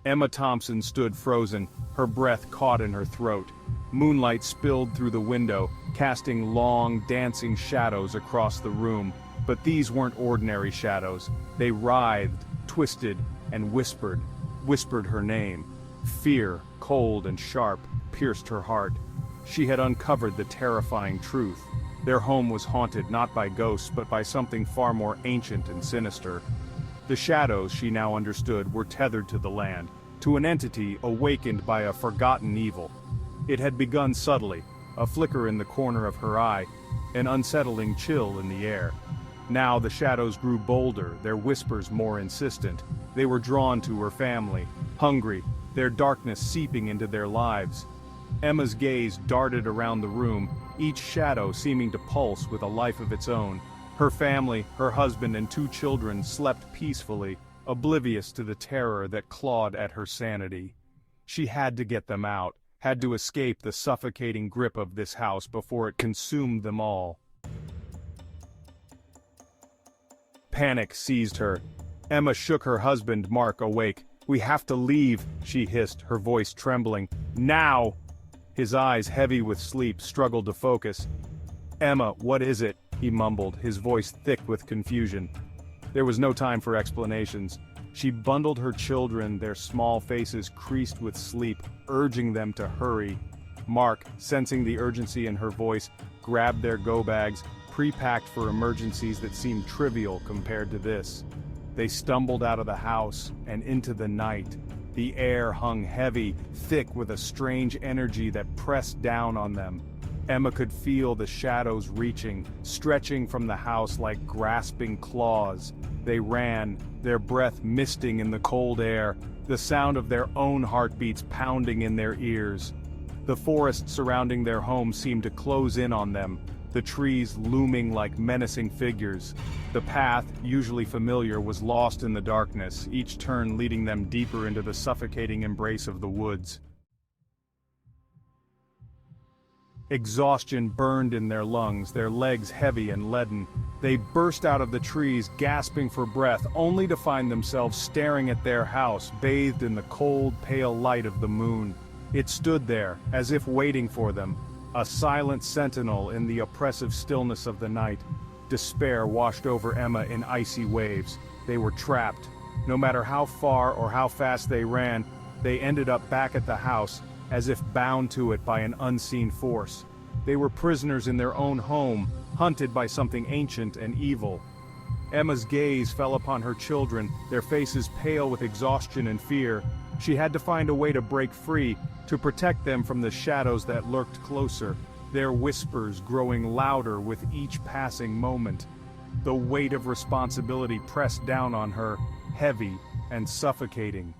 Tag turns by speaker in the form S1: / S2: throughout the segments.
S1: Emma Thompson stood frozen, her breath caught in her throat. Moonlight spilled through the window, casting long, dancing shadows across the room. But these weren't ordinary shadows. They writhed, twisted, and whispered her name. Fear, cold and sharp, pierced her heart. She had uncovered the terrifying truth. Their home was haunted not by ghosts but by something far more ancient and sinister. The shadows, she now understood, were tethered to the land, to an entity awakened by a forgotten evil. It had begun subtly, a flicker in the corner of her eye, an unsettling chill in the air. Now the shadows grew bolder, their whispers more insistent. They were drawn to her family, hungry, their darkness seeping into their lives. Emma's gaze darted around the room, each shadow seeming to pulse with a life of its own. Her family, her husband and 2 children slept peacefully, oblivious to the terror that clawed at her sanity. She had to get them out, had to escape the suffocating grip of this house before it consumed them all. Panic seized her. Emma shook her husband, Mark, awake. "We have to leave," she hissed, her voice trembling. "Now!" His eyes, heavy with sleep, struggled to focus. "Emma, what is it?" he mumbled, his voice thick with confusion. There was no time for explanations. She bundled her children, their small faces creased with sleep, urging them to hurry. Mark, sensing the urgency in her voice, grabbed their go-bags, pre-packed for emergencies that seemed trivial compared to this. They stumbled out of the house and into the night. The air hung heavy, thick with a strange energy that pressed down on them. Emma could feel the shadows reaching, stretching from the house like grasping claws. They ran, their breath misting in the cold air, the sound of their own heartbeats pounding in their ears. The forest surrounding their home seemed to close in on them, the trees looming like menacing figures. The path, usually familiar, was lost in the darkness, each turn leading them deeper into the suffocating embrace of the woods. Exhaustion burned in their lungs, their legs heavy and leaden. They burst out of the trees, gasping for breath, only to find themselves staring at their house, bathed in the cold, pale light of the moon. It stood there, as if waiting for them, a silent sentinel in the oppressive stillness of the night. Despair washed over Emma in icy waves. They were trapped. No matter how far or how fast they ran, they ended up back at the house, as if bound to it by an unseen force. They were prisoners in their own home, hunted by something ancient and evil. Emma's gaze fell upon her children, their faces pale with exhaustion and fear. She had to find a way to break free, to protect them from the shadows that lurked closer, their whispers growing louder with each passing moment. The weight of responsibility pressed down on her, heavy and suffocating.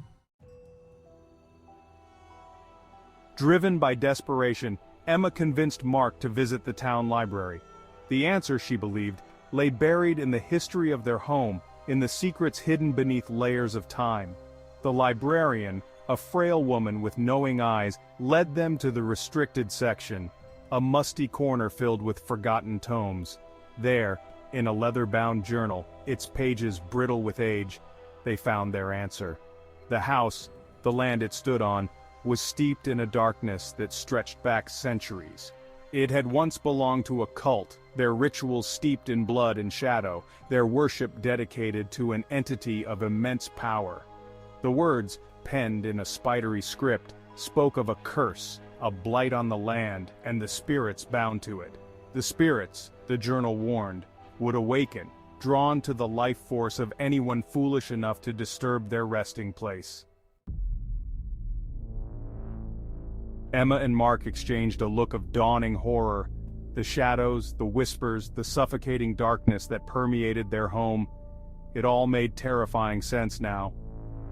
S1: Driven by desperation, Emma convinced Mark to visit the town library. The answer, she believed, lay buried in the history of their home, in the secrets hidden beneath layers of time. The librarian, a frail woman with knowing eyes, led them to the restricted section, a musty corner filled with forgotten tomes. There, in a leather-bound journal, its pages brittle with age, they found their answer. The house, the land it stood on, was steeped in a darkness that stretched back centuries. It had once belonged to a cult, their rituals steeped in blood and shadow, their worship dedicated to an entity of immense power. The words, penned in a spidery script, spoke of a curse, a blight on the land, and the spirits bound to it. The spirits, the journal warned, would awaken, drawn to the life force of anyone foolish enough to disturb their resting place. Emma and Mark exchanged a look of dawning horror. The shadows, the whispers, the suffocating darkness that permeated their home. It all made terrifying sense now.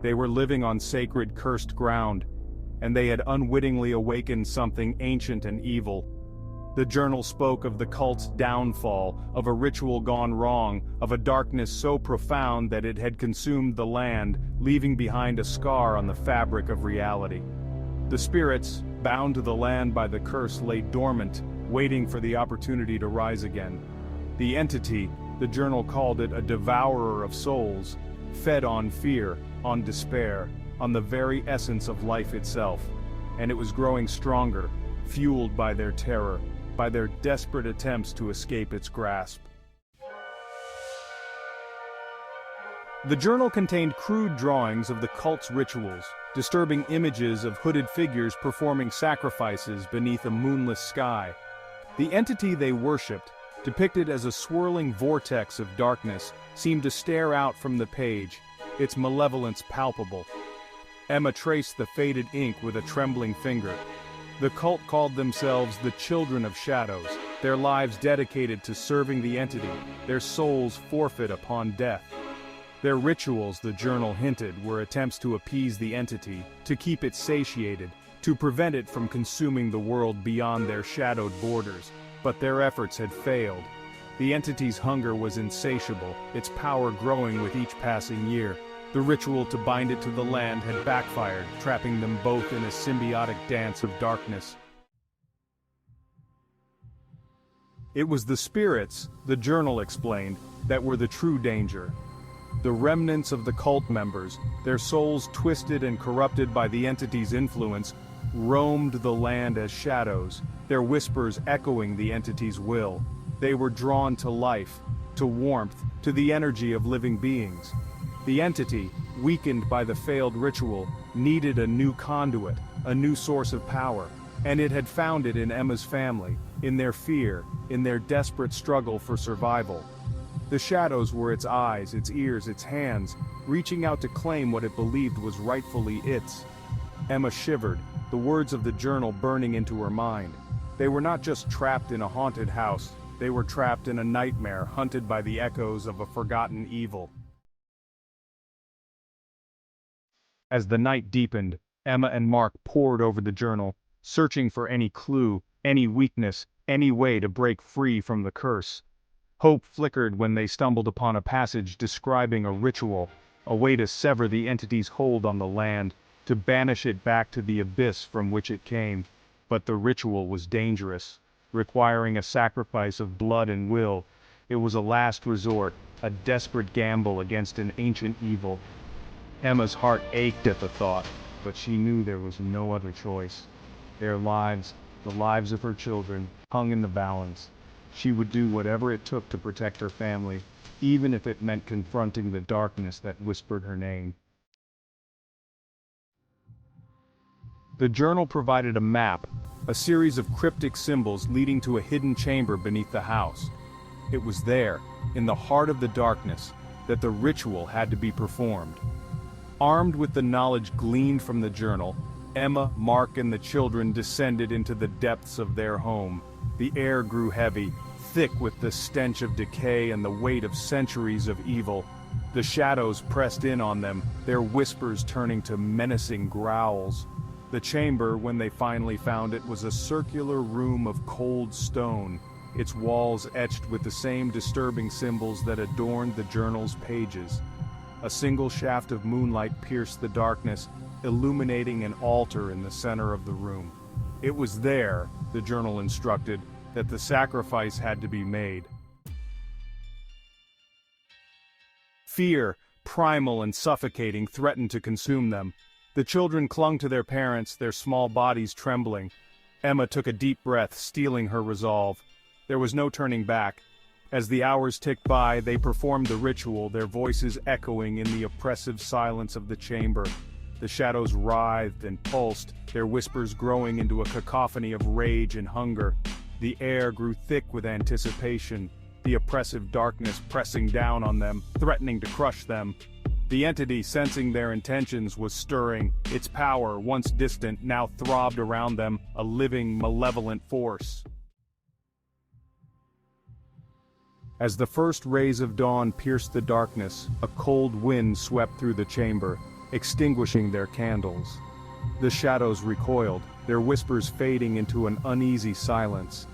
S1: They were living on sacred, cursed ground, and they had unwittingly awakened something ancient and evil. The journal spoke of the cult's downfall, of a ritual gone wrong, of a darkness so profound that it had consumed the land, leaving behind a scar on the fabric of reality. The spirits, bound to the land by the curse, lay dormant, waiting for the opportunity to rise again. The entity, the journal called it a devourer of souls, fed on fear, on despair, on the very essence of life itself. And it was growing stronger, fueled by their terror, by their desperate attempts to escape its grasp. The journal contained crude drawings of the cult's rituals, disturbing images of hooded figures performing sacrifices beneath a moonless sky. The entity they worshipped, depicted as a swirling vortex of darkness, seemed to stare out from the page, its malevolence palpable. Emma traced the faded ink with a trembling finger. The cult called themselves the Children of Shadows, their lives dedicated to serving the entity, their souls forfeit upon death. Their rituals, the journal hinted, were attempts to appease the entity, to keep it satiated, to prevent it from consuming the world beyond their shadowed borders. But their efforts had failed. The entity's hunger was insatiable, its power growing with each passing year. The ritual to bind it to the land had backfired, trapping them both in a symbiotic dance of darkness. It was the spirits, the journal explained, that were the true danger. The remnants of the cult members, their souls twisted and corrupted by the entity's influence, roamed the land as shadows, their whispers echoing the entity's will. They were drawn to life, to warmth, to the energy of living beings. The entity, weakened by the failed ritual, needed a new conduit, a new source of power, and it had found it in Emma's family, in their fear, in their desperate struggle for survival. The shadows were its eyes, its ears, its hands, reaching out to claim what it believed was rightfully its. Emma shivered, the words of the journal burning into her mind. They were not just trapped in a haunted house, they were trapped in a nightmare hunted by the echoes of a forgotten evil. As the night deepened, Emma and Mark pored over the journal, searching for any clue, any weakness, any way to break free from the curse. Hope flickered when they stumbled upon a passage describing a ritual, a way to sever the entity's hold on the land, to banish it back to the abyss from which it came. But the ritual was dangerous, requiring a sacrifice of blood and will. It was a last resort, a desperate gamble against an ancient evil. Emma's heart ached at the thought, but she knew there was no other choice. Their lives, the lives of her children, hung in the balance. She would do whatever it took to protect her family, even if it meant confronting the darkness that whispered her name. The journal provided a map, a series of cryptic symbols leading to a hidden chamber beneath the house. It was there, in the heart of the darkness, that the ritual had to be performed. Armed with the knowledge gleaned from the journal, Emma, Mark, and the children descended into the depths of their home. The air grew heavy, thick with the stench of decay and the weight of centuries of evil. The shadows pressed in on them, their whispers turning to menacing growls. The chamber, when they finally found it, was a circular room of cold stone, its walls etched with the same disturbing symbols that adorned the journal's pages. A single shaft of moonlight pierced the darkness, illuminating an altar in the center of the room. It was there, the journal instructed, that the sacrifice had to be made. Fear, primal and suffocating, threatened to consume them. The children clung to their parents, their small bodies trembling. Emma took a deep breath, steeling her resolve. There was no turning back. As the hours ticked by, they performed the ritual, their voices echoing in the oppressive silence of the chamber. The shadows writhed and pulsed, their whispers growing into a cacophony of rage and hunger. The air grew thick with anticipation, the oppressive darkness pressing down on them, threatening to crush them. The entity, sensing their intentions, was stirring. Its power, once distant, now throbbed around them, a living, malevolent force. As the first rays of dawn pierced the darkness, a cold wind swept through the chamber, extinguishing their candles. The shadows recoiled, their whispers fading into an uneasy silence.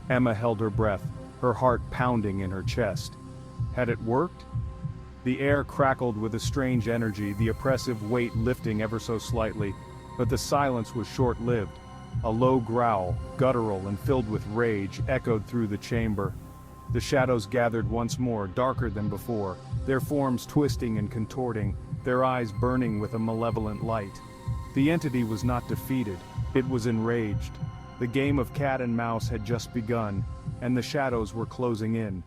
S1: Emma held her breath, her heart pounding in her chest. Had it worked? The air crackled with a strange energy, the oppressive weight lifting ever so slightly, but the silence was short-lived. A low growl, guttural and filled with rage, echoed through the chamber. The shadows gathered once more, darker than before, their forms twisting and contorting, their eyes burning with a malevolent light. The entity was not defeated, it was enraged. The game of cat and mouse had just begun, and the shadows were closing in.